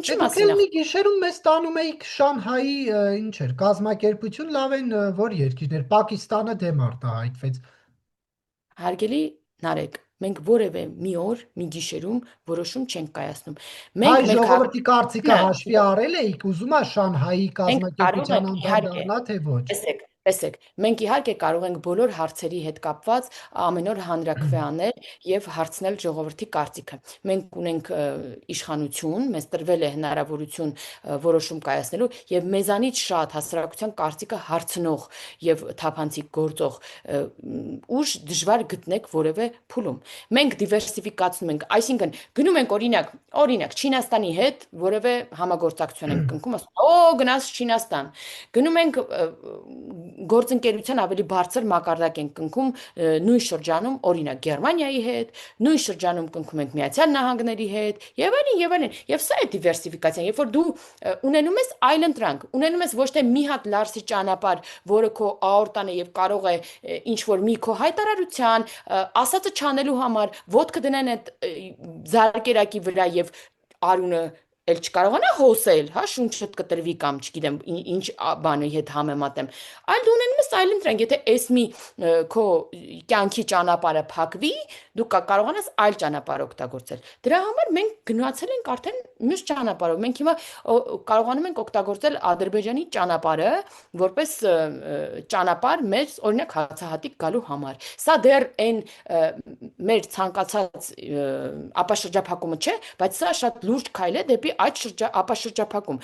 Ինչի Դուք մասին էլ է մի գիշերում մեզ տանում էիք Շանհայի ինչ էր, կազմակերպություն, լավ են որ երկիրներ, Պակիստանը դեմ արտահայտվեց։ հարգելի Նարեկ, մենք որևէ մի օր, մի գիշերում որոշում չենք կայացնում։ Հայ Մենք մեր ժողովրդի կարծիքը հաշվի քաղաքացիները առել էիք, ուզում ա Շանհայի մենք կարող կազմակերպության ենք անդամ իհարկե դառնա, թե ոչ։ տեսեք, մենք իհարկե կարող ենք բոլոր հարցերի հետ կապված ամեն օր հանրաքվե անել եւ հարցնել ժողովրդի կարծիքը։ Մենք ունենք իշխանություն, մեզ տրվել է հնարավորություն որոշում կայացնելու եւ մեզանից շատ հասարակության կարծիքը հարցնող եւ թափանցիկ գործող ուժ դժվար գտնեք որևէ փուլում։ Մենք դիվերսիֆիկացնում ենք, այսինքն գնում ենք օրինակ Չինաստանի հետ որևէ համագործակցություն ենք կնքում, ասում օ գնաց Չինաստան։ Գնում ենք գործընկերության ավելի բարձր մակարդակ ենք կնքում նույն շրջանում, օրինակ Գերմանիայի հետ, նույն շրջանում կնքում ենք Միացյալ Նահանգների հետ, եւ այլն, եւ այլն։ Եվ սա է դիվերսիֆիկացիան, երբ որ դու ունենում ես այլընտրանք, ունենում ես ոչ թե մի հատ լարսի ճանապարհ, որը քո աորտան է եւ կարող է ինչ որ մի քո հայտարարության, ասածը չանելու համար ոտքը դնեն այդ զարկերակի վրա եւ արունը էլ չկարողանա հոսել, հա, շունչդ կտրվի կամ չգիտեմ ինչ բանի հետ համեմատեմ։ Այլ դու ունենում ես այլընտրանք, եթե էս մի քո կյանքի ճանապարհը փակվի, դու կարողանաս այլ ճանապարհ օգտագործել։ Դրա համար մենք գնացել ենք արդեն մյուս ճանապարհով։ Մենք հիմա կարողանում ենք օգտագործել Ադրբեջանի ճանապարհը որպես ճանապարհ մեր օրինակ հացահատիկ գալու համար։ Սա դեռ այն մեր ցանկացած ապաշրջափակումը չէ, բայց սա շատ լուրջ քայլ է դեպի այդ ապաշրջափակում։